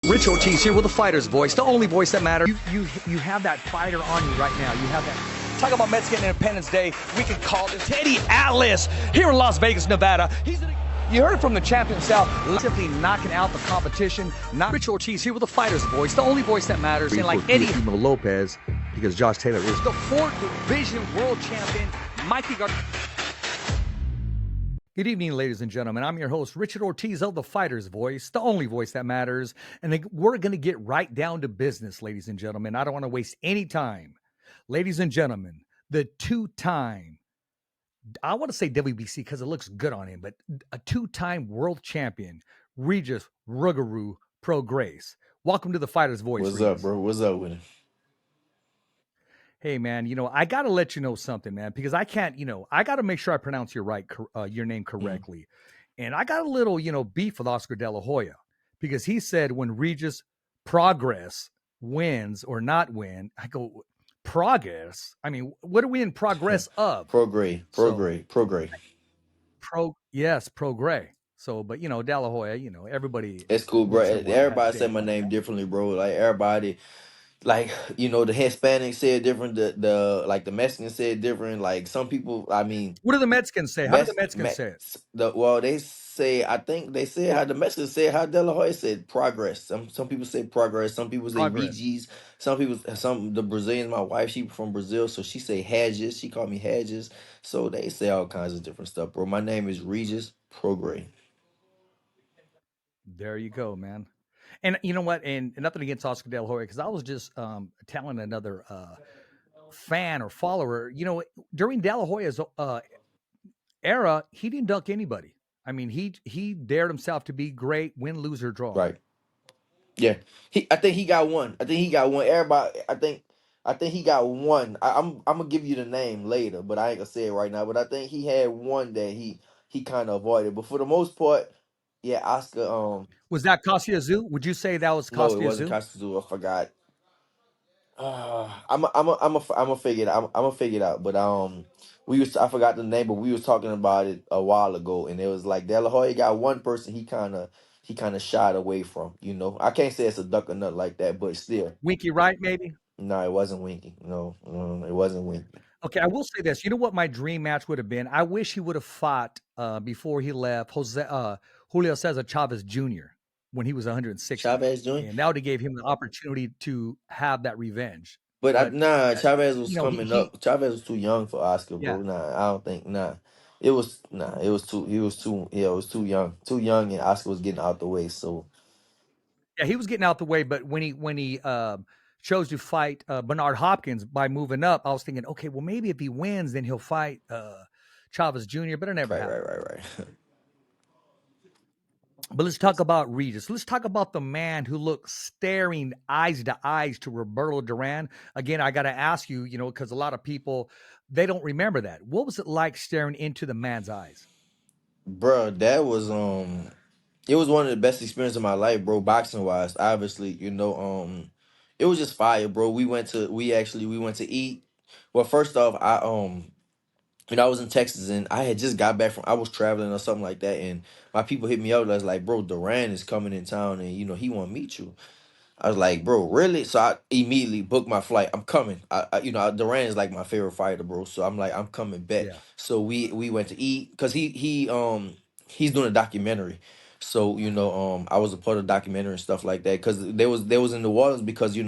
Rich Ortiz here with the fighter's voice, the only voice that matters. You have that fighter on you right now. You have that. Talk about Mexican Independence Day. We can call this Teddy Atlas here in Las Vegas, Nevada. You heard it from the champion himself, simply knocking out the competition. Not Rich Ortiz here with the fighter's voice, the only voice that matters. And like Eddie Lopez, because Josh Taylor is the 4th division world champion, Mikey Garcia. Good evening, ladies and gentlemen. I'm your host, Richard Ortiz of the Fighter's Voice, the only voice that matters. And we're going to get right down to business, ladies and gentlemen. I don't want to waste any time. Ladies and gentlemen, the two-time, I want to say WBC because it looks good on him, but a two-time world champion, Regis Rougarou PROGRAIS. Welcome to the Fighter's Voice. What's up, bro? What's up with it? Hey, man, I got to let you know something, man, because I can't, I got to make sure I pronounce your name correctly. And I got a little, beef with Oscar De La Hoya because he said when Regis PROGRAIS wins or not win, I go, progress? I mean, what are we in progress of? PROGRAIS. Yes, PROGRAIS. So, but, De La Hoya, everybody. It's cool, bro. Everybody said my name differently, bro. Like, everybody, like, the Hispanics say it different. The Mexicans say it different. Like, some people, I mean. What do the Mexicans say? How do the Mexicans say it? Well, they say, I think they say how the Mexicans say how De La Hoya said progress. Some people say progress. Some people say REGIS. The Brazilians, my wife, she from Brazil, so she say Hedges. She called me Hedges. So they say all kinds of different stuff, bro. My name is Regis PROGRAIS. There you go, man. And you know what? And nothing against Oscar De La Hoya, because I was just telling another fan or follower, during De La Hoya's era, he didn't duck anybody. I mean, he dared himself to be great, win, lose, or draw. Right. Yeah. I think he got one. Everybody, I think he got one. I'm gonna give you the name later, but I ain't gonna say it right now. But I think he had one that he kind of avoided. But for the most part, yeah, Oscar. Was that Costa Azul? Would you say that was Costa No, it wasn't Costa Azul. I forgot. I'm a figure it out. I'm gonna figure it out. But I forgot the name, but we was talking about it a while ago, and it was like De La Hoya got one person he kind of shied away from. I can't say it's a duck or nothing like that, but still. Winky Wright, maybe? No, it wasn't Winky. No, it wasn't Winky. Okay, I will say this. You know what my dream match would have been? I wish he would have fought before he left Julio Cesar Chavez Jr. when he was 160. Chavez Jr. And that would have gave him the opportunity to have that revenge. But Chavez was coming up. Chavez was too young for Oscar, bro. Yeah. I don't think. It was too. He was too. Yeah, it was too young. Too young, and Oscar was getting out the way. So. Yeah, he was getting out the way, but when he chose to fight Bernard Hopkins by moving up, I was thinking, okay, well maybe if he wins, then he'll fight Chavez Jr. But it never happened. Right. But let's talk about Regis. Let's talk about the man who looked staring eyes to eyes to Roberto Duran. Again, I got to ask you, because a lot of people, they don't remember that. What was it like staring into the man's eyes? Bro, that was it was one of the best experiences of my life, bro, boxing wise. Obviously, it was just fire, bro. We went to eat. Well, first off, I was in Texas and I had just got back I was traveling or something like that, and my people hit me up. I was like, bro, Duran is coming in town and he want to meet you. I was like, bro, really? So I immediately booked my flight. I'm coming. Duran is like my favorite fighter, bro. So I'm like, I'm coming back. Yeah. So we went to eat because he's doing a documentary. So I was a part of the documentary and stuff like that because they was in New Orleans because he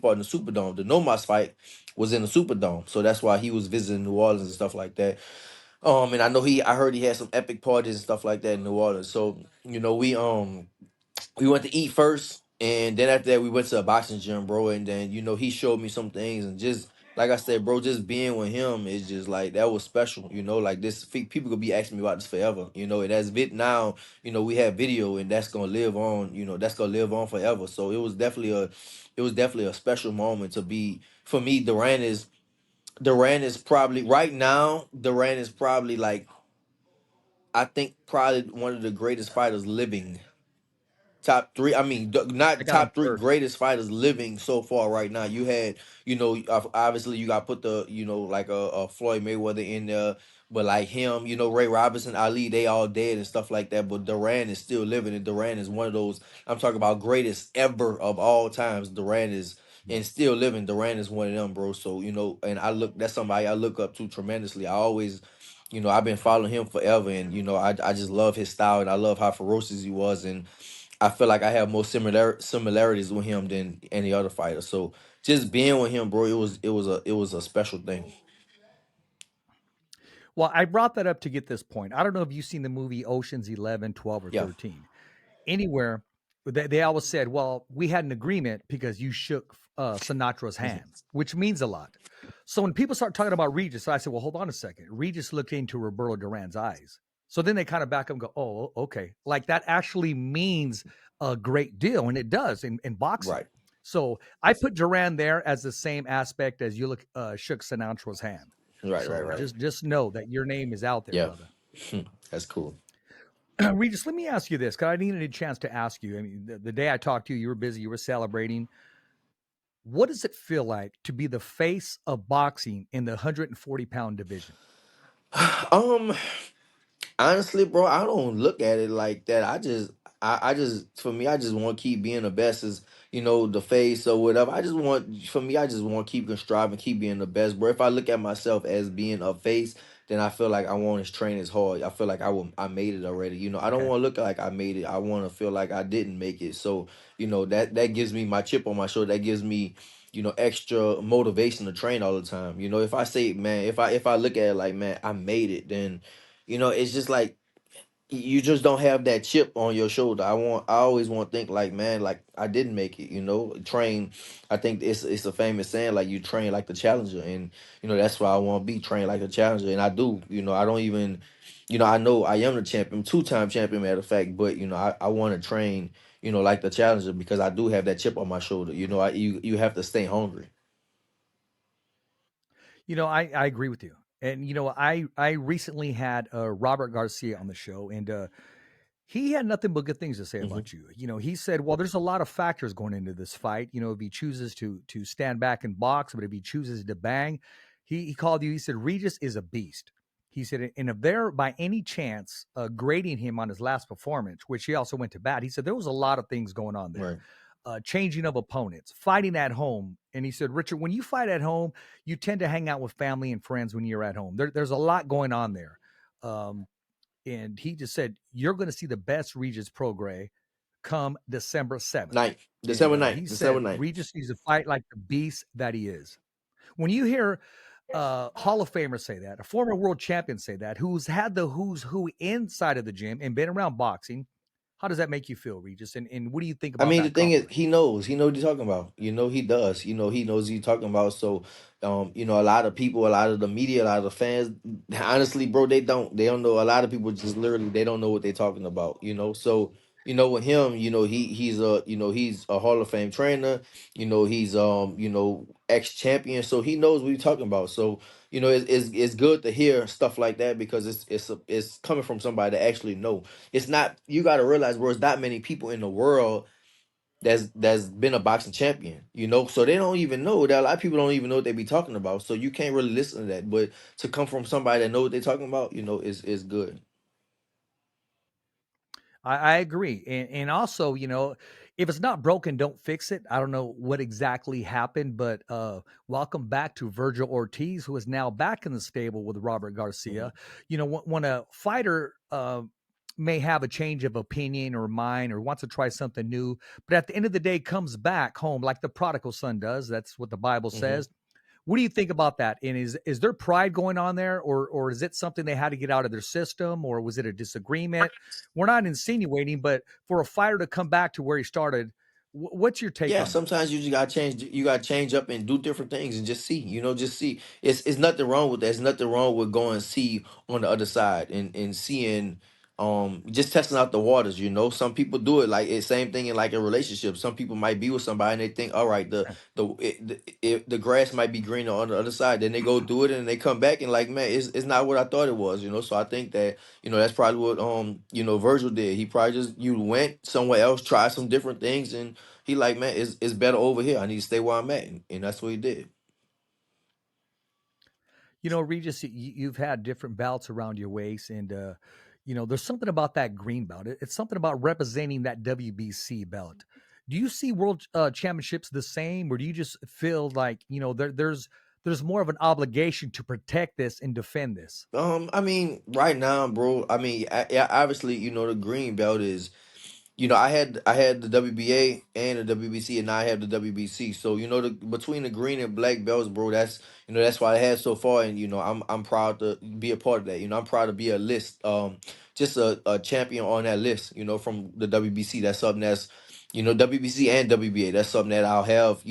fought in the Superdome. The Nomas fight was in the Superdome, so that's why he was visiting New Orleans and stuff like that. And I heard he had some epic parties and stuff like that in New Orleans. So we went to eat first, and then after that we went to a boxing gym, bro. And then he showed me some things, and just like I said, bro, just being with him is just like that was special. Like this, people could be asking me about this forever. And as now, we have video, and that's gonna live on. That's gonna live on forever. So it was definitely a special moment to be for me. Duran is probably right now. Duran is probably like, I think probably one of the greatest fighters living. Top three. I mean, not top three greatest fighters living so far right now. You had, obviously you got put the, like a Floyd Mayweather in there. But like him, Ray Robinson, Ali, they all dead and stuff like that. But Duran is still living, and Duran is one of those. I'm talking about greatest ever of all times. Duran is and still living. Duran is one of them, bro. So and that's somebody I look up to tremendously. I always, I've been following him forever, and I just love his style, and I love how ferocious he was, and I feel like I have more similarities with him than any other fighter. So just being with him, bro, it was a special thing. Well, I brought that up to get this point. I don't know if you've seen the movie Ocean's 11, 12, or Yeah. 13. Anywhere, they always said, well, we had an agreement because you shook Sinatra's hand, which means a lot. So when people start talking about Regis, I said, well, hold on a second. Regis looked into Roberto Duran's eyes. So then they kind of back up and go, oh, okay. Like that actually means a great deal. And it does in boxing. Right. So I put Duran there as the same aspect as you shook Sinatra's hand. Right. Right. So Right. just know that your name is out there, Yeah. brother. That's cool. Regis, let me ask you this, because I needed a chance to ask you. I mean, the day I talked to you, you were busy, you were celebrating. What does it feel like to be the face of boxing in the 140-pound division? Um, Honestly, bro, I don't look at it like that. I just, for me, I just want to keep being the best as, the face or whatever. For me, I just want to keep striving, keep being the best, bro. If I look at myself as being a face, then I feel like I want to train as hard. I feel like I made it already. I don't Okay. want to look like I made it. I want to feel like I didn't make it. So, that gives me my chip on my shoulder. That gives me, extra motivation to train all the time. If I say, man, if I look at it like, man, I made it, then it's just like you just don't have that chip on your shoulder. I always want to think like, man, like I didn't make it, train. I think it's a famous saying, like you train like the challenger, and that's why I want to be trained like a challenger, and I do. I don't even, I know I am the champion, two-time champion, matter of fact, but I want to train, like the challenger, because I do have that chip on my shoulder. You have to stay hungry. I agree with you. And, I recently had Robert Garcia on the show, and he had nothing but good things to say Hmm. about you. He said, well, there's a lot of factors going into this fight. If he chooses to stand back and box, but if he chooses to bang, he called you. He said, Regis is a beast. He said, and if they're by any chance grading him on his last performance, which he also went to bat, he said there was a lot of things going on there. Right. Changing of opponents, fighting at home. And he said, Richard, when you fight at home, you tend to hang out with family and friends when you're at home. There's a lot going on there. Um, and he just said, you're going to see the best Regis Prograis come December 7th. Ninth, And December 9th, he December said, 9th. Regis needs to fight like the beast that he is. When you hear Hall of Famers say that, a former world champion say that, who's had the who's who inside of the gym and been around boxing, how does that make you feel, Regis? And what do you think I about mean, the that thing is, compliment? he knows. He knows what he's talking about. He does. He knows what he's talking about. So, a lot of people, a lot of the media, a lot of the fans, honestly, bro, they don't know. A lot of people just literally, they don't know what they're talking about. So, with him, he's a Hall of Fame trainer. He's ex champion. So he knows what he's talking about. So, it's good to hear stuff like that because it's coming from somebody that actually know. It's not. You got to realize, bro, it's not many people in the world that's been a boxing champion, so they don't even know that. A lot of people don't even know what they be talking about, so you can't really listen to that. But to come from somebody that know what they're talking about, is good. I agree. And also, if it's not broken, don't fix it. I don't know what exactly happened, but welcome back to Virgil Ortiz, who is now back in the stable with Robert Mhm. Garcia. When a fighter may have a change of opinion or mind or wants to try something new, but at the end of the day comes back home like the prodigal son does. That's what the Bible Mhm. says. What do you think about that? And is there pride going on there, or is it something they had to get out of their system, or was it a disagreement? We're not insinuating, but for a fighter to come back to where he started, what's your take Yeah, on that? sometimes you just gotta change. You gotta change up and do different things and just see. Just see. It's nothing wrong with that. There's nothing wrong with going see on the other side and seeing, just testing out the waters. Some people do it like it's same thing in like a relationship. Some people might be with somebody and they think, all right, the grass might be greener on the other side. Then they go do it and they come back and like, man, it's not what I thought it was. So I think that that's probably what Virgil did. He probably just you went somewhere else, tried some different things, and he like, man, it's better over here. I need to stay where I'm at, and that's what he did. Regis, you've had different belts around your waist, and there's something about that green belt. It's something about representing that WBC belt. Do you see world championships the same, or do you just feel like there's more of an obligation to protect this and defend this? I mean, right now, bro. I mean, yeah, obviously, the green belt is, I had the WBA and the WBC, and now I have the WBC. So between the green and black belts, bro, that's what I had so far, and I'm proud to be a part of that. I'm proud to be a list, just a champion on that list. From the WBC. That's something that's, WBC and WBA. That's something that I'll have,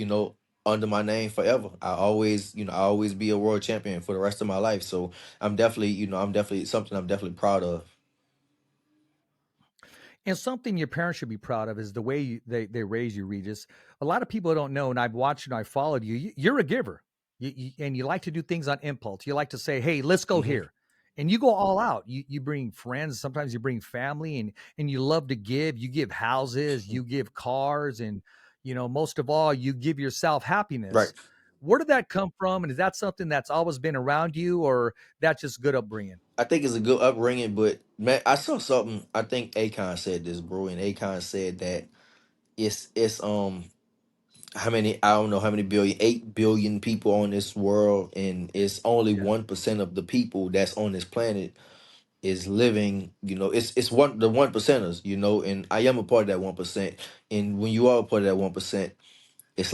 under my name forever. I always be a world champion for the rest of my life. So I'm definitely something I'm definitely proud of. And something your parents should be proud of is the way they raise you, Regis. A lot of people don't know, and I've watched and I followed you. You're a giver, and you like to do things on impulse. You like to say, "Hey, let's go Hmm. here," and you go all out. You bring friends, sometimes you bring family, and you love to give. You give houses, you give cars, and most of all, you give yourself Right. happiness. Where did that come from? And is that something that's always been around you, or that's just good upbringing? I think it's a good upbringing, but man, I saw something. I think Akon said this, bro, and Akon said that it's how many, I don't know how many billion, 8 billion people on this world, and it's only Yeah. 1% of the people that's on this planet is living. It's the 1%ers, and I am a part of that 1%. And when you are a part of that 1%, it's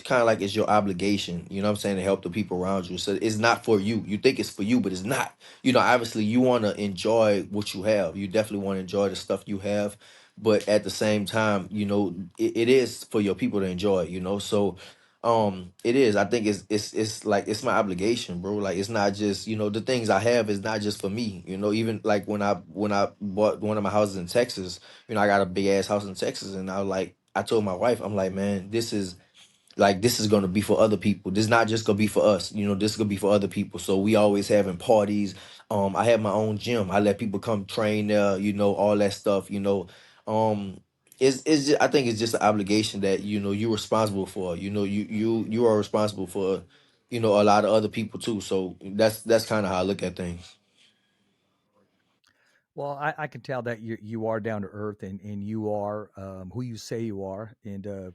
kind of like it's your obligation, what I'm saying, to help the people around you. So it's not for you. You think it's for you, but it's not. Obviously you want to enjoy what you have. You definitely want to enjoy the stuff you have, but at the same time, it is for your people to enjoy, so it is. I think it's like it's my obligation, bro. Like, it's not just, the things I have is not just for me, even like when I bought one of my houses in Texas. I got a big ass house in Texas, and I told my wife, I'm like, man, this is gonna be for other people. This is not just gonna be for us. This is gonna be for other people. So we always having parties. I have my own gym. I let people come train there. All that stuff. Um, it's just, I think it's just an obligation that you're responsible for. You are responsible for a lot of other people too. So that's kind of how I look at things. Well, I can tell that you are down to earth, and you are who you say you are. And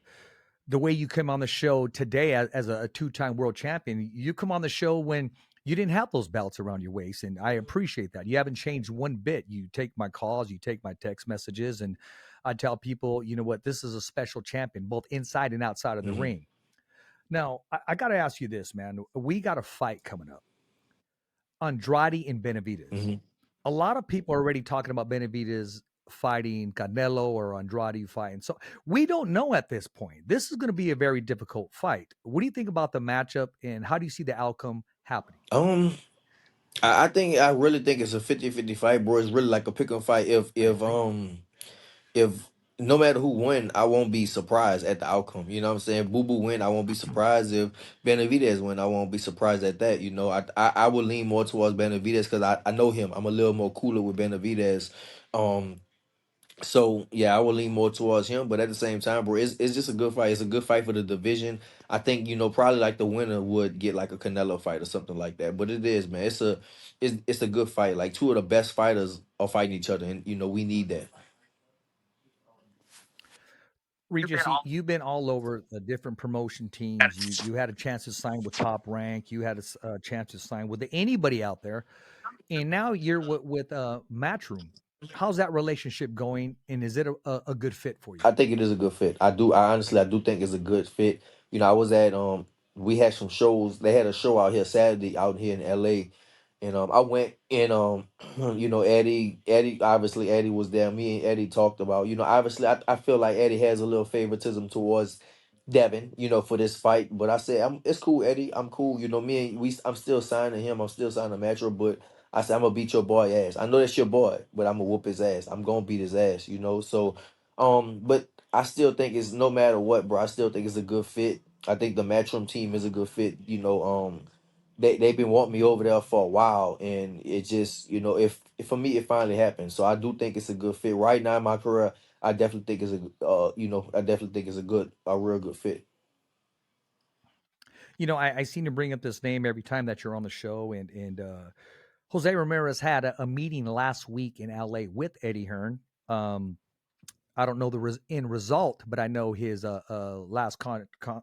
the way you come on the show today as a two-time world champion, you come on the show when you didn't have those belts around your waist. And I appreciate that. You haven't changed one bit. You take my calls, you take my text messages, and I tell people, you know what, this is a special champion, both inside and outside of the Hmm. ring. Now, I got to ask you this, man. We got a fight coming up, Andrade and Benavidez. Hmm. A lot of people are already talking about Benavidez fighting Canelo or Andrade fighting. So we don't know at this point. This is going to be a very difficult fight. What do you think about the matchup, and how do you see the outcome happening? Um, I really think it's a 50-50 fight, bro. It's really like a pick 'em fight. I agree. If no matter who win, I won't be surprised at the outcome. You know what I'm saying? Boo Boo win, I won't be surprised. If Benavidez win, I won't be surprised at that. I would lean more towards Benavidez because I know him. I'm a little more cooler with Benavidez. Um, so yeah, I would lean more towards him. But at the same time, bro, it's just a good fight. It's a good fight for the division. I think probably like the winner would get like a Canelo fight or something like that. But it is, man. It's a good fight. Like, two of the best fighters are fighting each other, and we need that. Regis, you've been all over the different promotion teams. You had a chance to sign with Top Rank. You had a chance to sign with anybody out there, and now you're with Matchroom. How's that relationship going? And is it a good fit for you? I think it is a good fit. I do think it's a good fit. I was at we had some shows. They had a show out here Saturday out here in LA. And I went, and Eddie, obviously Eddie was there. Me and Eddie talked about, obviously I feel like Eddie has a little favoritism towards Devin, for this fight. But I said, it's cool, Eddie. I'm cool. I'm still signing him. I'm still signing Metro, but I said, I'm gonna beat your boy ass. I know that's your boy, but I'm gonna whoop his ass. I'm gonna beat his ass. So but I still think it's, no matter what, bro, I still think it's a good fit. I think the Matchroom team is a good fit. They've been wanting me over there for a while, and it just, if for me it finally happened. So I do think it's a good fit right now in my career. I definitely think it's a real good fit. I seem to bring up this name every time that you're on the show, and Jose Ramirez had a meeting last week in LA with Eddie Hearn. Um, I don't know the end result, but I know his last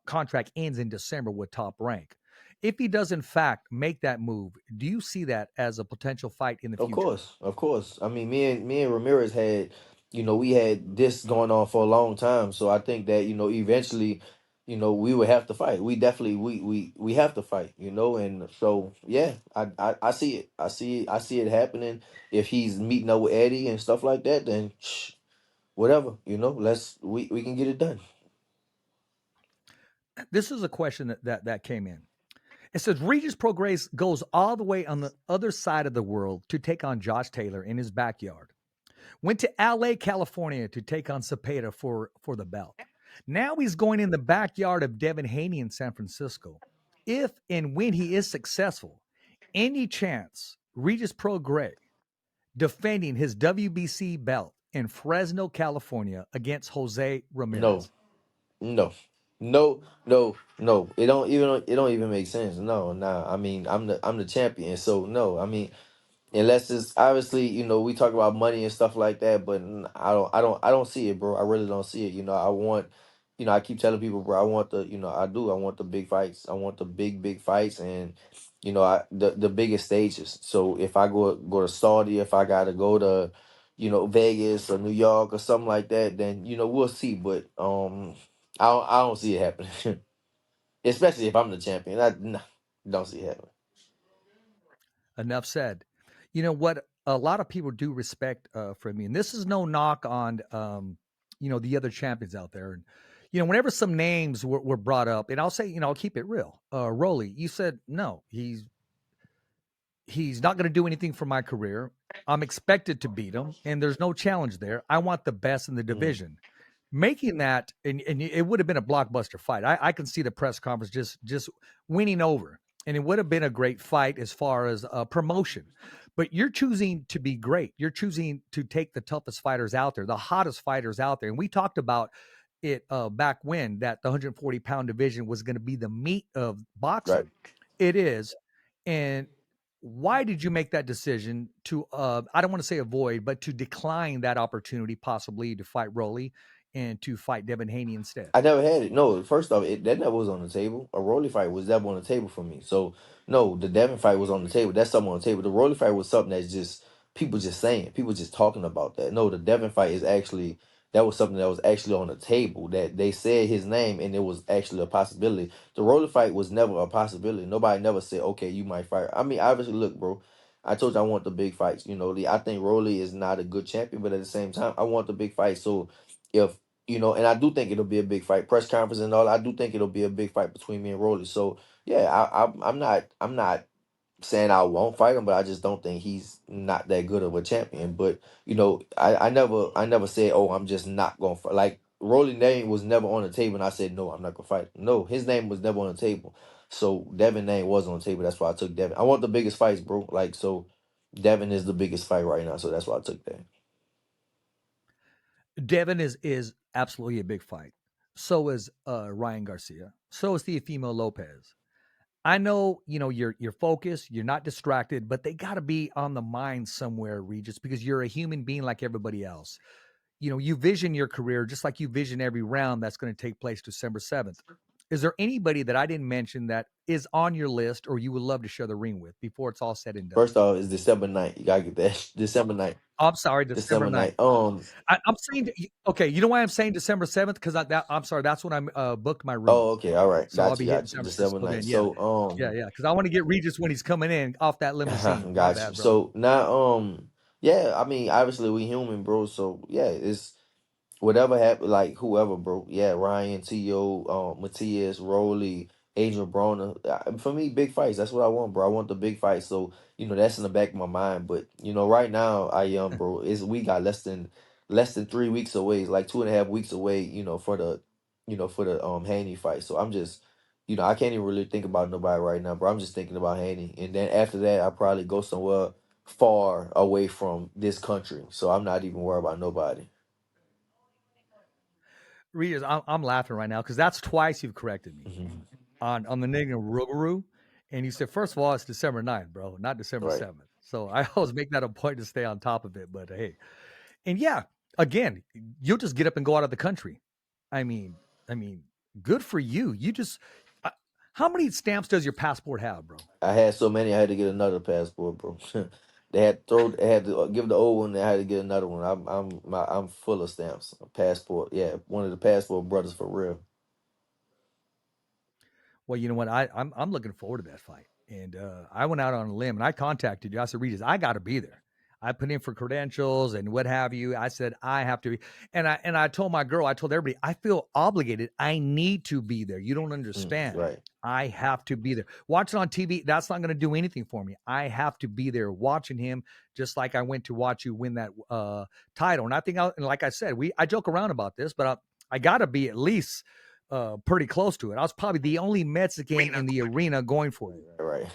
contract ends in December with Top Rank. If he does, in fact, make that move, do you see that as a potential fight in the Of future? course, of course. I mean, me and Ramirez had, we had this going on for a long time. So I think that eventually, we would have to fight. We definitely we have to fight. And so yeah, I see it. I see it happening. If he's meeting up with Eddie and stuff like that, then whatever. We can get it done. This is a question that came in. It says Regis Prograis goes all the way on the other side of the world to take on Josh Taylor in his backyard. Went to LA, California to take on Cepeda for the belt. Now he's going in the backyard of Devin Haney in San Francisco. If and when he is successful, any chance Regis Prograis defending his WBC belt in Fresno, California against Jose No, Ramirez? no, no, no, no. It don't even make sense. No, nah. I mean, I'm the champion, so no. I mean, unless it's obviously, we talk about money and stuff like that, but I don't see it, bro. I really don't see it. I want, I keep telling people, bro, I want I want the big fights. I want the big fights, and the biggest stages. So if I go to Saudi, if I gotta go to, Vegas or New York or something like that, then we'll see. But I don't see it happening, especially if I'm the champion. Nah, don't see it happening. Enough said. You know what? A lot of people do respect from me, and this is no knock on the other champions out there. And whenever some names were brought up, and I'll say, I'll keep it real. Rolly, you said no, he's not going to do anything for my career. I'm expected to beat him, and there's no challenge there. I want the best in the Mhm. division. Making that, and it would have been a blockbuster fight. I can see the press conference just winning over, and it would have been a great fight as far as promotion. But you're choosing to be great. You're choosing to take the toughest fighters out there, the hottest fighters out there. And we talked about it back when that the 140-pound division was going to be the meat of Right. boxing. It is, and why did you make that decision to I don't want to say avoid, but to decline that opportunity possibly to fight Rolly and to fight Devin Haney instead? I never had it. No, first off, that never was on the table. A Rolly fight was never on the table for me. So no, the Devin fight was on the table. That's something on the table. The Rolly fight was something that's just people just saying, people just talking about that. No, the Devin fight is actually that was something that was actually on the table. That they said his name and it was actually a possibility. The Rolly fight was never a possibility. Nobody never said, okay, you might fight. I mean, obviously, look, bro. I told you I want the big fights. I think Rolly is not a good champion, but at the same time, I want the big fights. So if and I do think it'll be a big fight. Press conference and all. I do think it'll be a big fight between me and Rolly. So yeah, I'm not saying I won't fight him, but I just don't think he's not that good of a champion. But I never said, oh, I'm just not gonna fight. Like Rolly name was never on the table, and I said no, I'm not gonna fight him. No, his name was never on the table. So Devin name was on the table. That's why I took Devin. I want the biggest fights, bro. Like so, Devin is the biggest fight right now. So that's why I took that. Devin is absolutely a big fight. So is Ryan Garcia. So is Teofimo Lopez. I know, you're focused, you're not distracted, but they got to be on the mind somewhere, Regis, because you're a human being like everybody else. You vision your career just like you vision every round that's going to take place December 7th. Is there anybody that I didn't mention that is on your list or you would love to share the ring with before it's all said and done? First off, it's December 9th. You gotta get that December 9th. Oh, I'm sorry, December December 9th. 9th. I'm saying, okay, you know why I'm saying December 7th? Because I'm sorry, that's when I'm booked my room. Oh, okay, all right. So I'll Got you, be hitting got you. San December Francisco 9th. then. Yeah. So Yeah. Because I want to get Regis when he's coming in off that limousine. My got you. bad, brother. So now yeah, I mean obviously we human, bro. So yeah, it's whatever happened, like whoever, bro. Yeah, Ryan, T.O., Matias, Rowley, Adrian Broner. For me, big fights. That's what I want, bro. I want the big fights. So that's in the back of my mind. But right now, bro, is we got less than 3 weeks away. It's like 2.5 weeks away. For the Haney fight. So I'm just. I can't even really think about nobody right now, bro. I'm just thinking about Haney. And then after that, I'll probably go somewhere far away from this country. So I'm not even worried about nobody. Regis, I'm laughing right now because that's twice you've corrected me. on the nigga Rougarou, and he said, first of all, it's December 9th, bro, not December Right. 7th. So I always make that a point to stay on top of it. But hey, and yeah, again, you'll just get up and go out of the country. I mean, I mean, good for you. You just uh, how many stamps does your passport have, bro? I had so many, I had to get another passport, bro. They had to give the old one. They had to get another one. I'm full of stamps. A passport, yeah, one of the passport brothers for real. Well, you know what? I'm looking forward to that fight. And I went out on a limb and I contacted you. I said, Regis, I got to be there. I put in for credentials and what have you. I said I have to be, and I told my girl, I told everybody, I feel obligated. I need to be there. You don't understand. Right. I have to be there. Watching on TV, that's not going to do anything for me. I have to be there watching him, just like I went to watch you win that title. And I think, and like I said, I joke around about this, but I got to be at least pretty close to it. I was probably the only Mexican in the arena going for it. Right.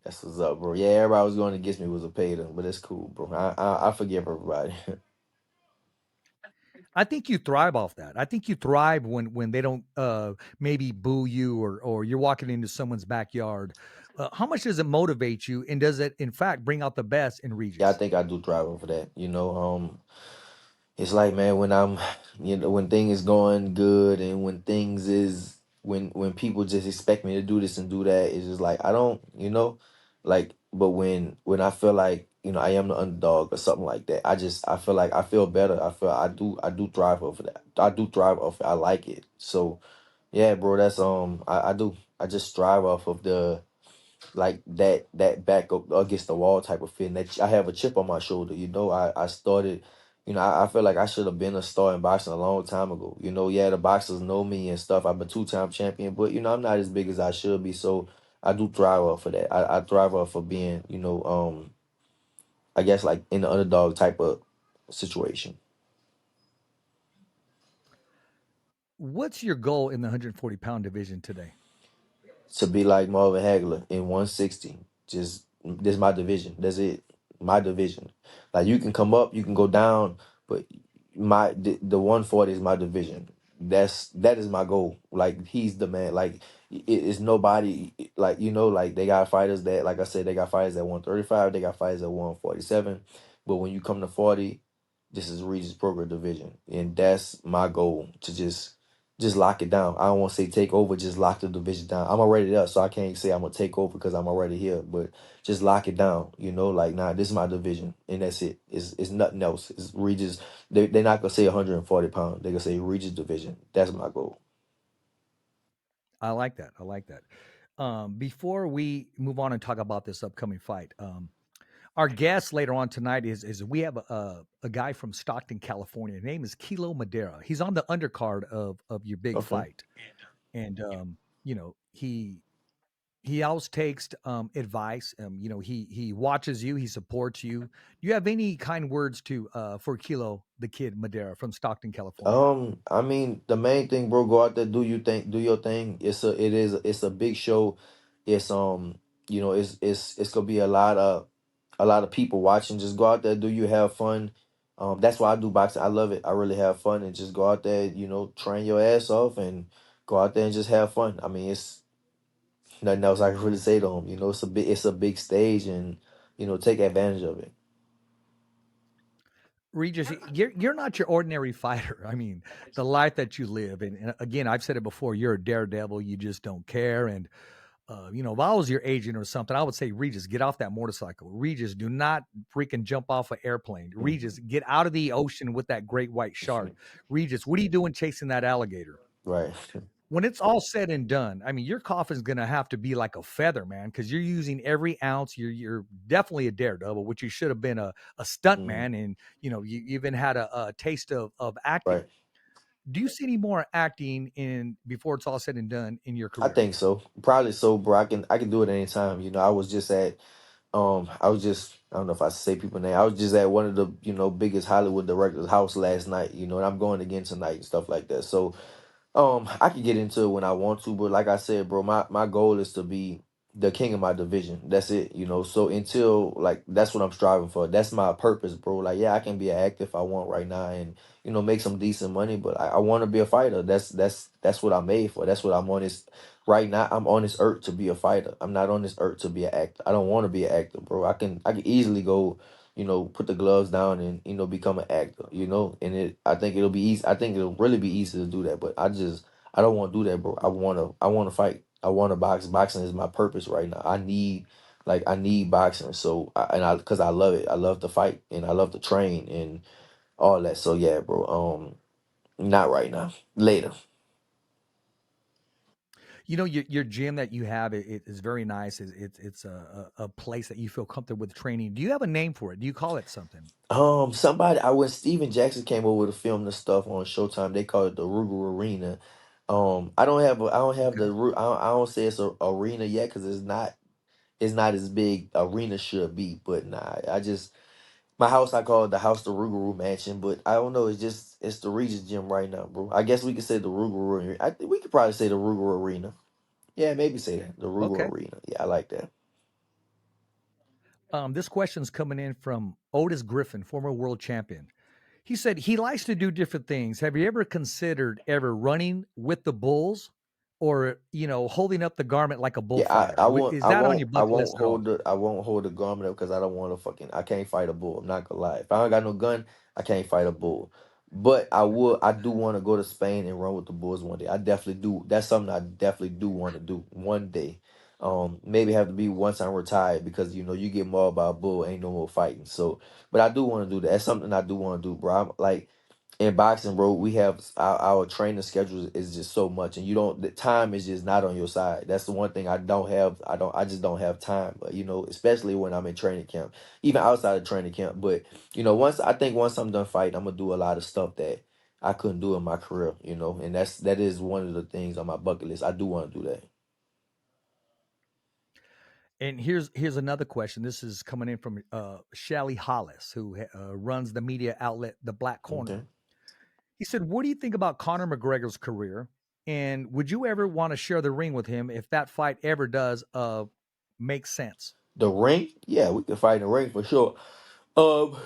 That's what's up, bro. Yeah, everybody was going against me was a pay them, but it's cool, bro. I forgive everybody. I think you thrive off that. I think you thrive when they don't maybe boo you or you're walking into someone's backyard. How much does it motivate you, and does it in fact bring out the best in Yeah, I Regis? think I do thrive over that. It's like, man, when when things is going good and when things is when people just expect me to do this and do that, it's just like I don't, like. But when I feel like I am the underdog or something like that, I feel like I feel better. I do thrive over that. I do thrive off it. I like it. So yeah, bro, that's I do. I just strive off of the like that back up against the wall type of feeling that I have a chip on my shoulder. I started. I feel like I should have been a star in boxing a long time ago. Yeah, the boxers know me and stuff. I'm a two-time champion, but I'm not as big as I should be. So I do thrive off of that. I thrive off of being, I guess like in the underdog type of situation. What's your goal in the 140-pound division today? To be like Marvin Hagler in 160. Just this my division. That's it. My division. Like you can come up, you can go down, but the 140 is my division. That is my goal. Like he's the man. Like it is nobody like like they got fighters that like I said they got fighters at 135, they got fighters at 147, but when you come to 40, this is Regis Progress division, and that's my goal to just lock it down. I don't want to say take over, just lock the division down. I'm already there, so I can't say I'm gonna take over because I'm already here. But just lock it down, like nah, this is my division, and that's it. It's nothing else. It's Regis. They're not gonna say 140 pounds. They're gonna say Regis division. That's my goal. I like that. I like that. Before we move on and talk about this upcoming fight, our guest later on tonight is we have a guy from Stockton, California. His name is Kilo Madera. He's on the undercard of your big Okay. fight, and you know he always takes advice. He watches you, he supports you. Do you have any kind words to for Kilo the Kid Madera from Stockton, California? I mean, the main thing, bro, go out there, do your thing. It's a big show. It's it's gonna be a lot of people watching. Just go out there, do you have fun? That's why I do boxing. I love it. I really have fun and just go out there, train your ass off and go out there and just have fun. I mean, it's nothing else I can really say to them. It's a big stage and take advantage of it. Regis, you're not your ordinary fighter. I mean, the life that you live, and again, I've said it before. You're a daredevil. You just don't care. And if I was your agent or something, I would say, Regis, get off that motorcycle. Regis, do not freaking jump off an airplane. Regis, Mhm. get out of the ocean with that great white shark. Regis, what are you doing chasing that alligator? Right. When it's all said and done, I mean, your coffin's going to have to be like a feather, man, because you're using every ounce. You're definitely a daredevil, which you should have been a stunt Mhm. man, and you even had a taste of acting. Right. Do you see any more acting in before it's all said and done in your I career? think so. Probably so, bro. I can do it anytime. I was just I don't know if I say people name. I was just at one of the, biggest Hollywood directors' house last night, and I'm going again tonight and stuff like that. So I can get into it when I want to, but like I said, bro, my goal is to be the king of my division. That's it, you know. So until like that's what I'm striving for. That's my purpose, bro. Like, yeah, I can be an actor if I want right now and make some decent money, but I want to be a fighter. That's what I'm made for. That's what I'm on this right now. I'm on this earth to be a fighter. I'm not on this earth to be an actor. I don't want to be an actor, bro. I can easily go, put the gloves down and become an actor, and I think it'll be easy. I think it'll really be easy to do that, but I don't want to do that, bro. I want to fight. I want to box. Boxing is my purpose right now. I need boxing. So, because I love it. I love to fight and I love to train and all that. So yeah, bro. Not right now. Later. Your gym that you have, it is very nice. It's a place that you feel comfortable with training. Do you have a name for it? Do you call it something? Somebody when Steven Jackson came over to film the stuff on Showtime, they called it the Ruger Arena. I don't have Okay. I don't say it's a arena yet because it's not as big arena should be, but nah, my house I call it the house the Rougarou Mansion, but I don't know. It's the Regis gym right now, bro. I guess we could say the Rougarou Arena. We could probably say the Rougarou Arena. Yeah, maybe say that the Rougarou Okay. Arena. Yeah, I like that. This question's coming in from Otis Griffin, former world champion. He said he likes to do different things. Have you ever considered ever running with the bulls, or holding up the garment like a Yeah, bullfighter? Is that on your bucket list at all? I won't hold the garment up because I don't want to I can't fight a bull. I'm not gonna lie. If I don't got no gun, I can't fight a bull. But I do want to go to Spain and run with the bulls one day. I definitely do. That's something I definitely do want to do one day. Maybe have to be once I'm retired because you get mauled by a bull, ain't no more fighting. So, but I do want to do that. That's something I do want to do, bro. I'm like in boxing, bro, we have our training schedule is just so much, and the time is just not on your side. That's the one thing I don't have. I just don't have time. But especially when I'm in training camp, even outside of training camp. But once I'm done fighting, I'm gonna do a lot of stuff that I couldn't do in my career. And that is one of the things on my bucket list. I do want to do that. And here's another question. This is coming in from Shelly Hollis, who runs the media outlet The Black Okay. Corner. He said, "What do you think about Conor McGregor's career? And would you ever want to share the ring with him if that fight ever does make sense?" The ring, yeah, we can fight in the ring for sure. Um,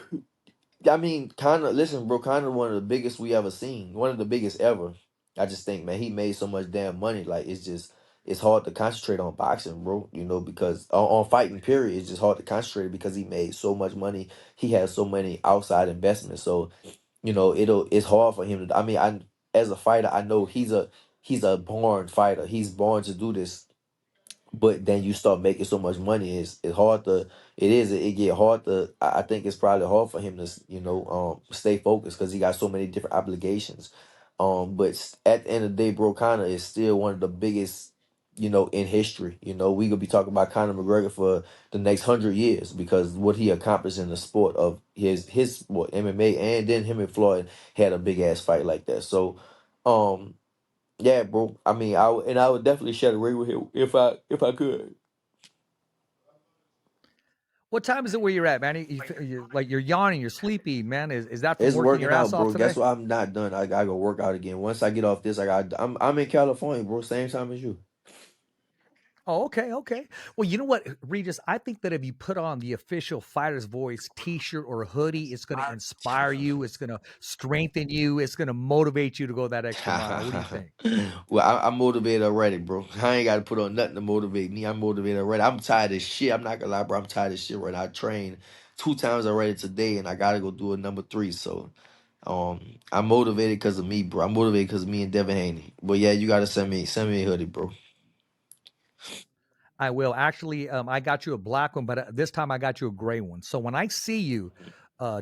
I mean, kind of. Listen, bro. Kind of one of the biggest we ever seen. One of the biggest ever. I just think, man, he made so much damn money. Like it's hard to concentrate on boxing, bro. Because on fighting, period, it's just hard to concentrate because he made so much money. He has so many outside investments. So it's hard for him to. I mean, I as a fighter, I know he's a born fighter. He's born to do this, but then you start making so much money, it's hard to it get hard to I think it's probably hard for him to stay focused because he got so many different obligations. But at the end of the day, bro, Conor is still one of the biggest in history. We could be talking about Conor McGregor for the next 100 years because what he accomplished in the sport of his sport, MMA, and then him and Floyd had a big ass fight like that. So um yeah, bro. I mean, I would definitely share the ring with him if I could. What time is it where you're at, man? Like you're yawning, you're sleepy, man. Is that from It's working your working ass out, off bro. today? Guess what? I'm not done. I gotta go work out again. Once I get off this, I'm in California, bro. Same time as you. Oh, okay, okay. Well, you know what, Regis? I think that if you put on the official Fighter's Voice T-shirt or hoodie, it's going to inspire you. It's going to strengthen you. It's going to motivate you to go that extra mile. What do you think? Well, I'm motivated already, bro. I ain't got to put on nothing to motivate me. I'm motivated already. I'm tired of shit. I'm not gonna lie, bro. I'm tired of shit right now. I trained 2 times already today, and I gotta go do a number three. So, I'm motivated because of me, bro. I'm motivated because of me and Devin Haney. But yeah, you gotta send me a hoodie, bro. I will actually. I got you a black one, but this time I got you a gray one. So when I see you,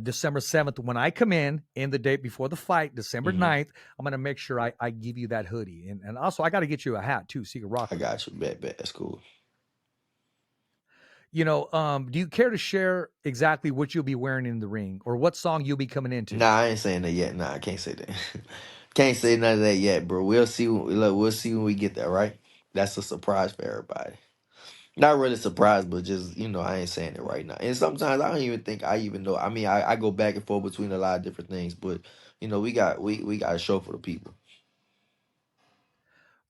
December 7th, when I come in the day before the fight, December Hmm. 9th, I'm gonna make sure I give you that hoodie, and also I got to get you a hat too, so you can rock I with it. got you. Bet. That's cool. Do you care to share exactly what you'll be wearing in the ring, or what song you'll be coming into? Nah, I ain't saying that yet. Nah, I can't say that. Can't say none of that yet, bro. We'll see. Look, we'll see when we get there, right? That's a surprise for everybody. Not really surprised, but just I ain't saying it right now. And sometimes I don't even think I even know. I mean, I go back and forth between a lot of different things, but we got a show for the people.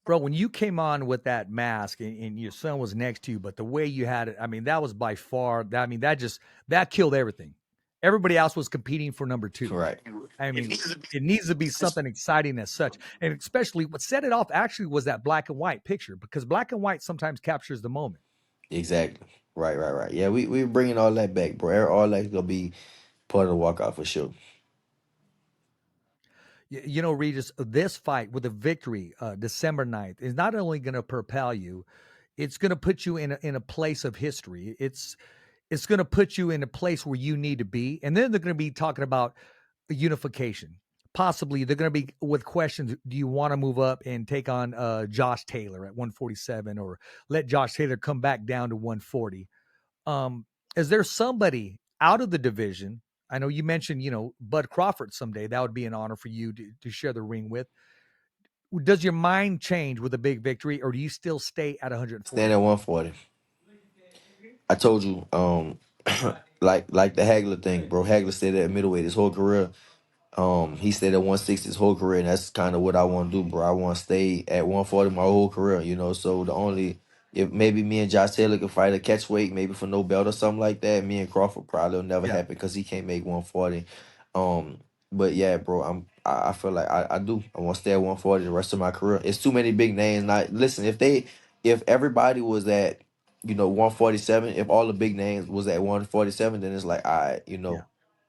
Bro, when you came on with that mask and your son was next to you, but the way you had it, I mean, that was by far that, I mean, that killed everything. Everybody else was competing for number two. Right. I mean, it needs to be something exciting as such. And especially what set it off actually was that black and white picture, because black and white sometimes captures the moment. Exactly. Right. Yeah, we bringing all that back, bro. All that's gonna be part of the walkout for sure. You know, Regis, this fight with a victory, December 9th, is not only going to propel you, it's going to put you in a place of history. It's going to put you in a place where you need to be. And then they're going to be talking about unification. Possibly they're going to be with questions. Do you want to move up and take on Josh Taylor at 147 or let Josh Taylor come back down to 140? Is there somebody out of the division? I know you mentioned, Bud Crawford someday. That would be an honor for you to share the ring with. Does your mind change with a big victory, or do you still stay at Stand at 140? 140. I told you, like the Hagler thing, bro. Hagler stayed at middleweight his whole career. He stayed at 160 his whole career, and that's kind of what I want to do, bro. I want to stay at 140 my whole career, you know. So the only if maybe me and Josh Taylor could fight a catch weight, maybe for no belt or something like that, me and Crawford probably will never Yeah. happen because he can't make 140. Um, but yeah, bro, I feel like I do. I want to stay at 140 the rest of my career. It's too many big names. Not listen, if everybody was at 147, if all the big names was at 147, then it's like, all right, Yeah.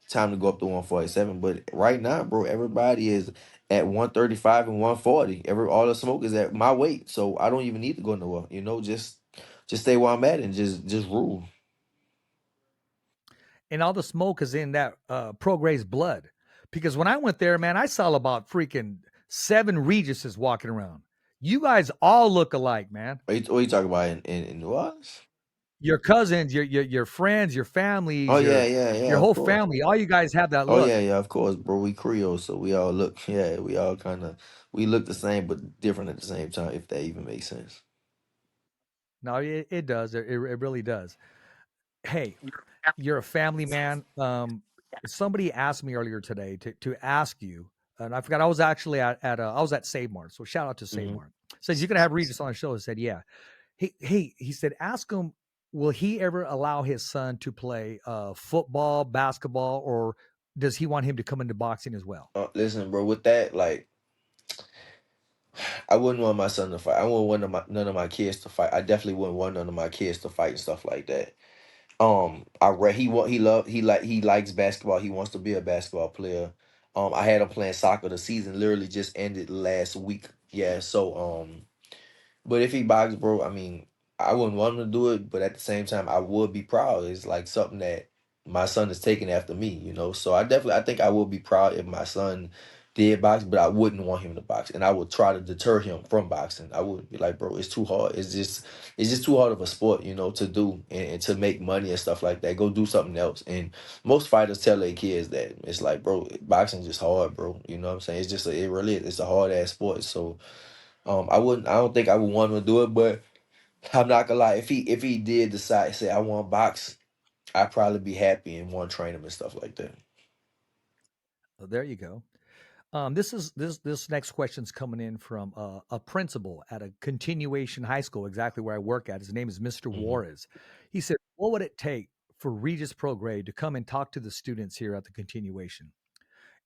time to go up to 147. But right now, bro, everybody is at 135 and 140. All the smoke is at my weight. So I don't even need to go nowhere. Just stay where I'm at and just rule. And all the smoke is in that PROGRAIS blood. Because when I went there, man, I saw about freaking 7 Regises walking around. You guys all look alike, man. What you talking about in New Orleans? Your cousins, your friends, your Oh families, yeah, your of whole course. family, all you guys have that Oh yeah, look. yeah, of course, bro. We Creole, so we all look, yeah, we all kind of we look the same but different at the same time, if that even makes sense. No, it does. It really does. Hey, you're a family man. Somebody asked me earlier today to ask you, and I forgot. I was actually I was at Save Mart, so shout out to Save Hmm. Mart. Says you're gonna have Regis on the show. I said, yeah. He said, ask him, will he ever allow his son to play football, basketball, or does he want him to come into boxing as well? Listen, bro, with that, like, I wouldn't want my son to fight. I wouldn't want none of my kids to fight. I definitely wouldn't want none of my kids to fight and stuff like that. I read he likes basketball. He wants to be a basketball player. I had him playing soccer. The season literally just ended last week. Yeah, so but if he boxes, bro, I mean, I wouldn't want him to do it, but at the same time, I would be proud. It's like something that my son is taking after me, you know. So I think I would be proud if my son did box, but I wouldn't want him to box, and I would try to deter him from boxing. I would be like, bro, it's too hard. It's just too hard of a sport, to do and to make money and stuff like that. Go do something else. And most fighters tell their kids that it's like, bro, boxing just hard, bro. You know what I'm saying? It really is. It's a hard ass sport. So I don't think I would want him to do it, but I'm not gonna lie. If he did decide, say I want to box, I'd probably be happy and want to train him and stuff like that. So there you go. This next question's coming in from a principal at a continuation high school, exactly where I work at. His name is Mr. Hmm. Juarez. He said, "What would it take for Regis Prograde to come and talk to the students here at the continuation?"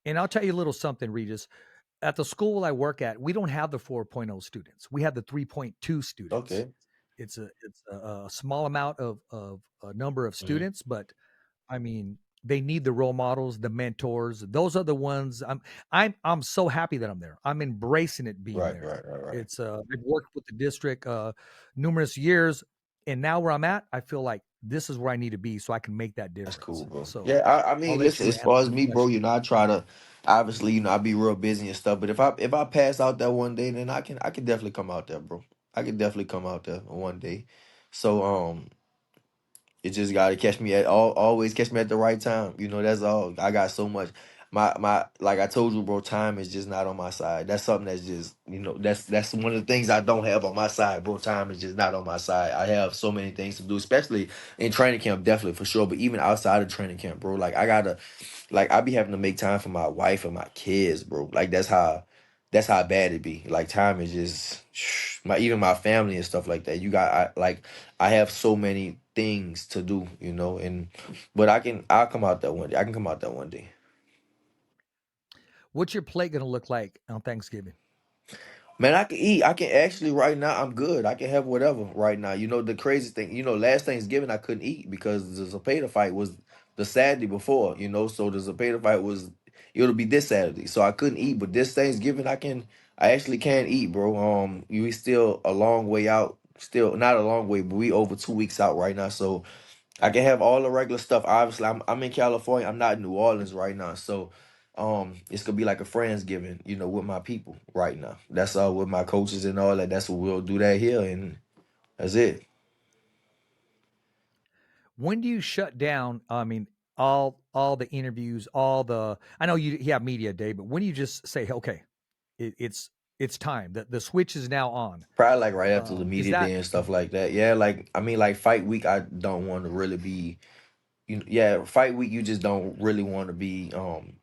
And I'll tell you a little something, Regis. At the school I work at, we don't have the 4.0 students. We have the 3.2 students. Okay. It's a small amount of a number of Hmm. students, but I mean, they need the role models, the mentors. Those are the ones I'm so happy that I'm there. I'm embracing it being Right, there. right, right, right. I've worked with the district numerous years, and now where I'm at, I feel like this is where I need to be so I can make that That's cool, difference. bro. So Yeah, I I'll mean, let listen. you As answer far as the me, bro, question. I try to obviously, I be real busy and stuff. But if I pass out that one day, then I can definitely come out there, bro. I can definitely come out there one day. So you just gotta catch me always catch me at the right time. That's all. I got so much. My like I told you, bro. Time is just not on my side. That's something that's just that's one of the things I don't have on my side, bro. Time is just not on my side. I have so many things to do, especially in training camp, definitely for sure. But even outside of training camp, bro, like I be having to make time for my wife and my kids, bro. Like that's how. that's how bad it be. Like time is just my even my family and stuff like that. I have so many things to do, you know, and but I'll come out that one day. I can come out that one day. What's your plate gonna look like on Thanksgiving? Man, I can eat. I can actually right now. I'm good. I can have whatever right now. You know the crazy thing. You know, last Thanksgiving I couldn't eat because the Zapata fight was the Saturday before. You know, so the Zapata fight was it'll be this Saturday. So I couldn't eat, but this Thanksgiving I can. I actually can eat, bro. We still a long way out. Still not a long way, but we over 2 weeks out right now. So I can have all the regular stuff. Obviously, I'm in California. I'm not in New Orleans right now, so it's gonna be like a friendsgiving, you know, with my people right now. That's all with my coaches and all that. That's what we'll do that here, and that's it. When do you shut down? I mean, all the interviews, all the. I know you have media day, but when do you just say, okay, it's time. The switch is now on. Probably like right after the Is media that day and stuff like that. Yeah, like I mean, like fight week, I don't want to really be yeah, fight week you just don't really want to be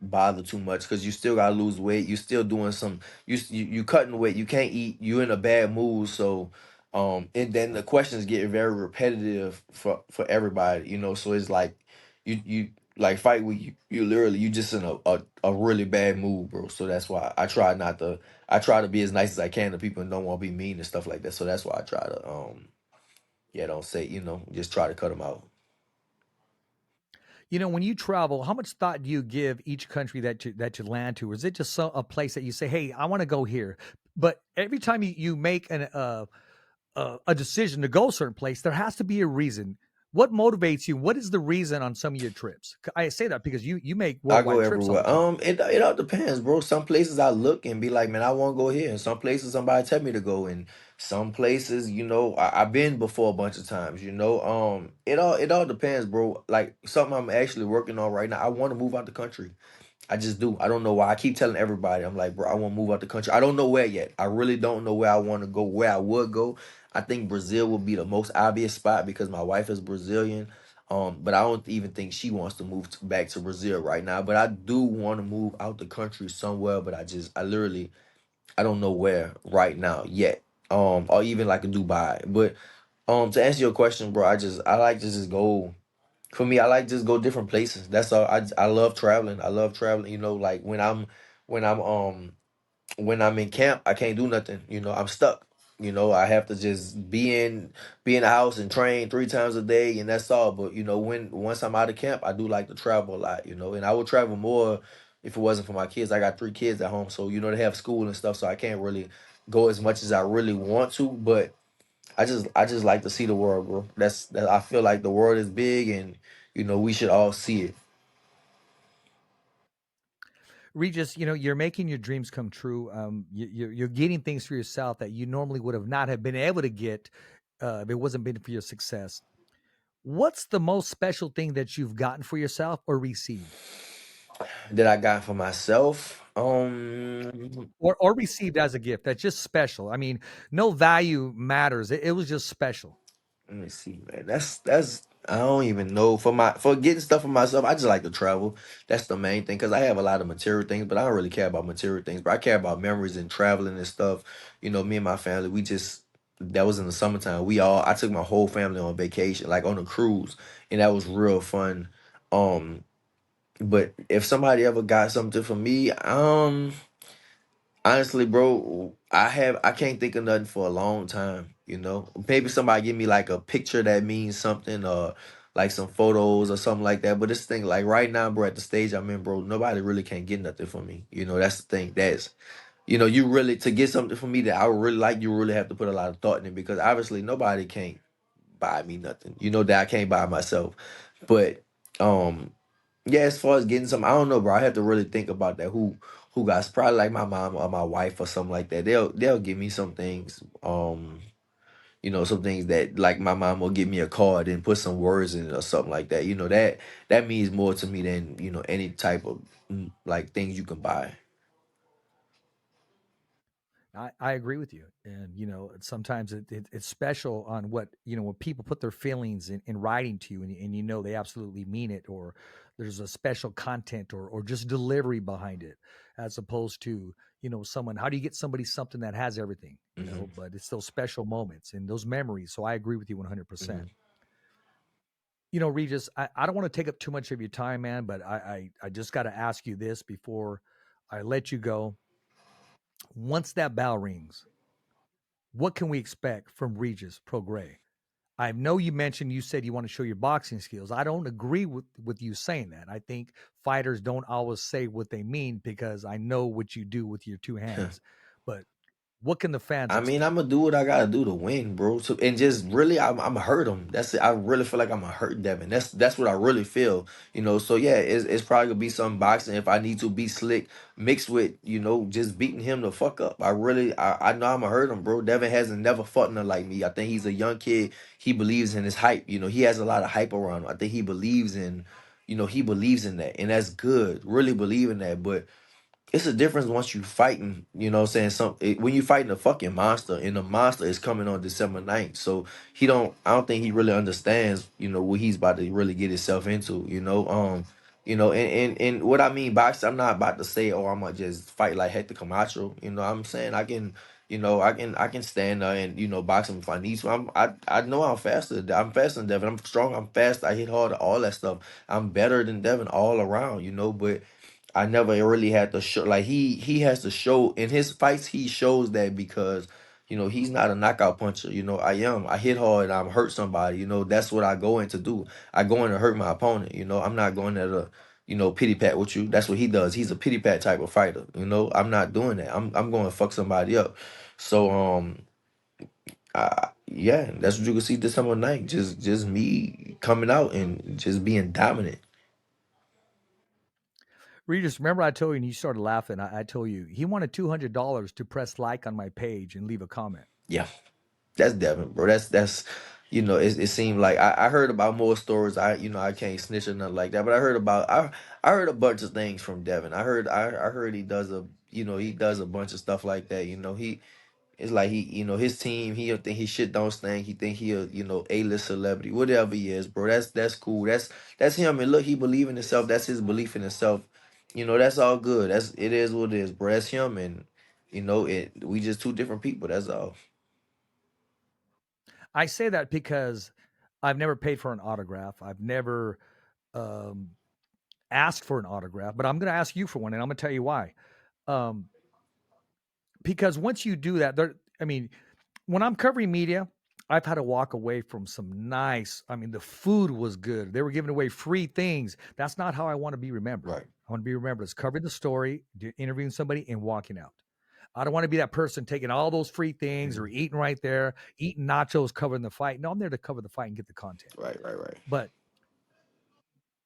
bothered too much because you still gotta lose weight. You still doing some you cutting weight. You can't eat. You in a bad mood. So and then the questions get very repetitive for everybody. You know, so it's like you like fight week. You literally you just in a really bad mood, bro. So that's why I try not to. I try to be as nice as I can to people and don't want to be mean and stuff like that. So that's why I try to yeah, don't say, you know, just try to cut them out. when you travel, how much thought do you give each country that you land to? Or is it just a place that you say, hey, I want to go here? But every time you make a decision to go a certain place, there has to be a reason. What motivates you? What is the reason on some of your trips? I say that because you make I go worldwide trips all the everywhere. time. It all depends, bro. Some places I look and be like, man, I want to go here. And some places somebody tell me to go. And some places, you know, I've been before a bunch of times. You know, it all depends, bro. Like something I'm actually working on right now. I want to move out the country. I just do. I don't know why. I keep telling everybody, I'm like, bro, I want to move out the country. I don't know where yet. I really don't know where I want to go, where I would go. I think Brazil would be the most obvious spot because my wife is Brazilian. But I don't even think she wants to move back to Brazil right now. But I do want to move out the country somewhere. But I literally, I don't know where right now yet. Or even like in Dubai. But to answer your question, bro, I like to just go. For me, I like just go different places. That's all. I love traveling. I love traveling. You know, like when I'm when I'm in camp, I can't do nothing. You know, I'm stuck. You know, I have to just be in the house and train 3 times a day, and that's all. But you know, when once I'm out of camp, I do like to travel a lot. You know, and I would travel more if it wasn't for my kids. I got 3 kids at home, so you know they have school and stuff, so I can't really go as much as I really want to. But I just like to see the world, bro. That I feel like the world is big, and you know we should all see it. Regis, you're making your dreams come true. You're getting things for yourself that you normally would have not have been able to get if it wasn't been for your success. What's the most special thing that you've gotten for yourself or received? That I got for myself. Or received as a gift that's just special. I mean, no value matters. It was just special. Let me see, man. That's I don't even know for getting stuff for myself. I just like to travel. That's the main thing because I have a lot of material things, but I don't really care about material things. But I care about memories and traveling and stuff. You know, me and my family, we just that was in the summertime. I took my whole family on vacation, like on a cruise, and that was real fun. Um, but if somebody ever got something for me, honestly, bro, I can't think of nothing for a long time, you know. Maybe somebody give me like a picture that means something or like some photos or something like that. But this thing, like right now, bro, at the stage I'm in, bro, nobody really can get nothing for me. You know, that's the thing. You really to get something for me that I would really like, you really have to put a lot of thought in it because obviously nobody can't buy me nothing. You know that I can't buy myself. But um yeah, as far as getting some, I don't know, bro. I have to really think about that. Who got probably like my mom or my wife or something like that. They'll give me some things. Some things that like my mom will give me a card and put some words in it or something like that. You know that means more to me than any type of like things you can buy. I agree with you. And, sometimes it's special on what, when people put their feelings in writing to you and they absolutely mean it, or there's a special content or just delivery behind it, as opposed to, someone, how do you get somebody something that has everything, Hmm. but it's those special moments and those memories. So I agree with you 100%. Hmm. Regis, I don't want to take up too much of your time, man, but I just got to ask you this before I let you go. Once that bell rings, what can we expect from Regis Prograis? I know you said you want to show your boxing skills. I don't agree with you saying that. I think fighters don't always say what they mean because I know what you do with your two hands. But what can the fans I mean, I'm expect? gonna do what I gotta do to win, bro. So, and just really, I'm hurt him. That's it. I really feel like I'm gonna hurt Devin. That's what I really feel. So yeah, it's probably gonna be some boxing if I need to be slick, mixed with just beating him the fuck up. I know I'm gonna hurt him, bro. Devin hasn't never fought nothing like me. I think he's a young kid. He believes in his hype. He has a lot of hype around him. I think he believes in that, and that's good. Really believe in that, but it's a difference once you fighting, what I'm saying, when you fighting a fucking monster, and the monster is coming on December 9th. So I don't think he really understands, what he's about to really get himself into, and what I mean boxing, I'm not about to say, oh, I'm gonna just fight like Hector Camacho. I'm saying I can stand there and box him if I need to. I know I'm faster. I'm faster than Devin. I'm strong. I'm fast. I hit hard. All that stuff. I'm better than Devin all around. But I never really had to show, like, he has to show in his fights. He shows that because he's not a knockout puncher. I am. I hit hard. I'm hurt somebody. That's what I go in to do. I go in to hurt my opponent. I'm not going there to pity pat with you. That's what he does. He's a pity pat type of fighter. I'm not doing that. I'm going to fuck somebody up. So yeah, that's what you can see December 9th. Just me coming out and just being dominant. Regis, remember I told you and you started laughing. I told you he wanted $200 to press like on my page and leave a comment. Yeah. That's Devin, bro. That's it seemed like I heard about more stories. I can't snitch or nothing like that, but I heard a bunch of things from Devin. I heard he does a bunch of stuff like that. It's like his team, he'll think his shit don't stink. He think he a A-list celebrity, whatever he is, bro. That's cool. That's him. And look, he believe in himself. That's his belief in himself. That's all good. It is what it is, bro. That's him, and we just two different people. That's all. I say that because I've never paid for an autograph. I've never um, asked for an autograph, but I'm going to ask you for one, and I'm going to tell you why. Um, because once you do that, I mean, when I'm covering media, I've had to walk away from some nice. I mean, the food was good. They were giving away free things. That's not how I want to be remembered. Right. I want to be remembered as covering the story, interviewing somebody, and walking out. I don't want to be that person taking all those free things or Mhm. eating right there, eating nachos, covering the fight. No, I'm there to cover the fight and get the content. Right. Right. Right. But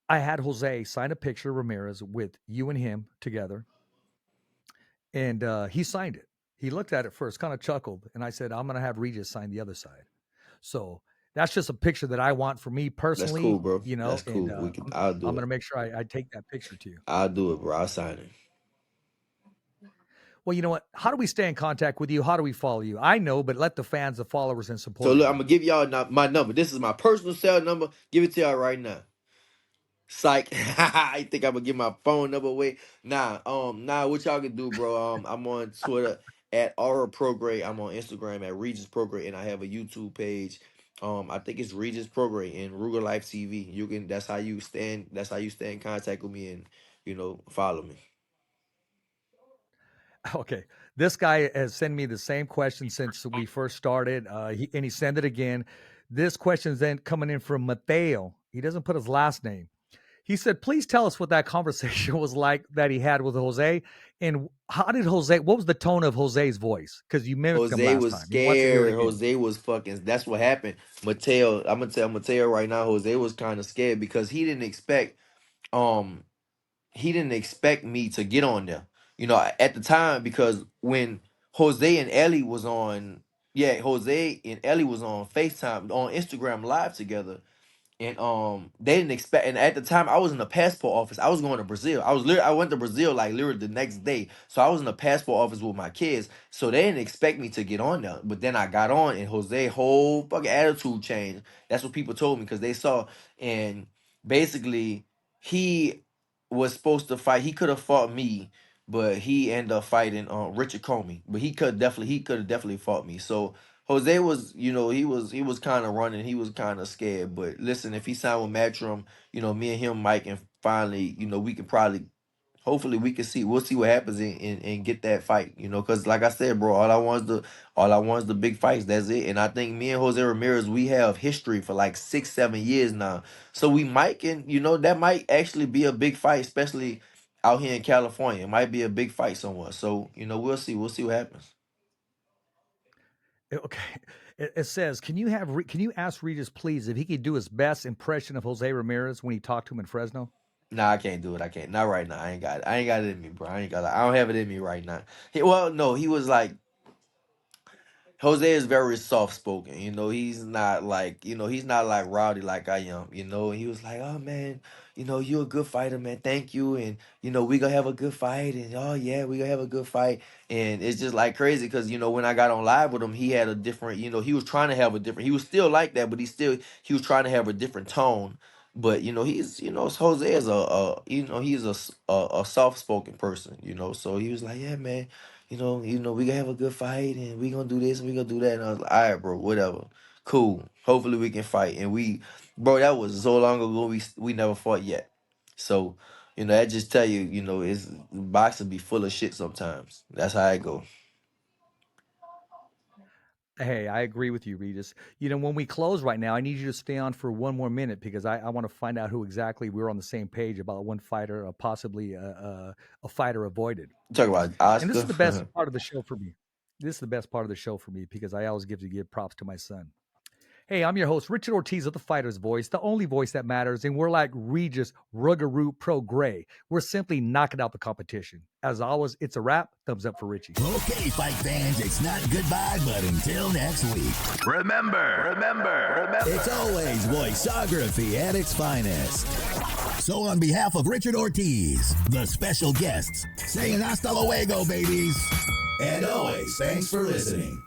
I had Jose sign a picture, Ramirez, with you and him together, and he signed it. He looked at it first, kind of chuckled, and I said, "I'm going to have Regis sign the other side." So that's just a picture that I want for me That's cool, personally, bro. That's and cool. I'll I'm do going to it. make sure I take that picture to you. I'll do it, bro. I'll sign it. Well, you know what? How do we stay in contact with you? How do we follow you? I know, but let the fans, the followers, and So supporters look, I'm gonna know. give y'all my number. This is my personal cell number. Give it to y'all right now. Psych. I think I'm gonna give my phone number away. Nah, what y'all can do, bro? I'm on Twitter at Aura Progray. I'm on Instagram at Regis Progray, and I have a YouTube page. I think it's Regis Progray and Ruger Life TV. That's how you stay in contact with me and follow me. Okay. This guy has sent me the same question since we first started, and he sent it again. This question is then coming in from Mateo. He doesn't put his last name. He said, please tell us what that conversation was like that he had with Jose. And what was the tone of Jose's voice? Because you mimicked him Jose last was time. He wants to hear it scared. again. Jose was fucking. That's what happened. Mateo, I'm gonna tell Mateo right now. Jose was kind of scared because um he didn't expect me to get on there. At the time because when Jose and Ellie was on, yeah, Jose and Ellie was on FaceTime on Instagram Live together. And they didn't expect, and at the time I was in the passport office. I was going to Brazil. I went to Brazil like literally the next day. So I was in the passport office with my kids. So they didn't expect me to get on there. But then I got on and Jose whole fucking attitude changed. That's what people told me because they saw, and basically he was supposed to fight. He could have fought me but he ended up fighting Richard Comey. But he could have definitely fought me. So Jose was, he was kind of running, he was kind of scared. But listen, if he signed with Matchroom, me and him, Mike, and finally, we can probably, hopefully we can see, we'll see what happens and get that fight, because like I said, bro, all I want is the big fights. That's it. And I think me and Jose Ramirez, we have history for like 6 7 years now. So we might can, that might actually be a big fight, especially out here in California. It might be a big fight somewhere. So, we'll see what happens. Okay. It says, can you ask Regis, please, if he could do his best impression of Jose Ramirez when he talked to him in Fresno? Nah, I can't do it. I can't. Not right now. I ain't got it in me, bro. I don't have it in me right now. Well, no, he was like, Jose is very soft spoken. He's not like rowdy like I am. He was like, oh man, you're a good fighter, man. Thank you. And we gonna have a good fight. And oh yeah, we gonna have a good fight. And it's just like crazy because when I got on live with him, he had a different, he was trying to have a different, he was still like that, but he was trying to have a different tone. But Jose is he's a soft spoken person. So he was like, yeah, man, we gonna have a good fight and we gonna do this and we gonna do that. And I was like, all right, bro, whatever. Cool. Hopefully we can fight. And bro, that was so long ago. We never fought yet. So, that just tell you, it's boxing be full of shit sometimes. That's how I go. Hey, I agree with you, Regis. When we close right now, I need you to stay on for one more minute because I want to find out who exactly we're on the same page about one fighter, possibly a fighter avoided. You talk about And this is the Oscar. best part of the show for me. This is the best part of the show for me because I always give props to my son. Hey, I'm your host, Richard Ortiz of The Fighter's Voice, the only voice that matters, and we're like Regis Rougarou PROGRAIS. We're simply knocking out the competition. As always, it's a wrap. Thumbs up for Richie. Okay, fight fans, it's not goodbye, but until next week. Remember, It's always voiceography at its finest. So on behalf of Richard Ortiz, the special guests, saying hasta luego, babies. And always, thanks for listening.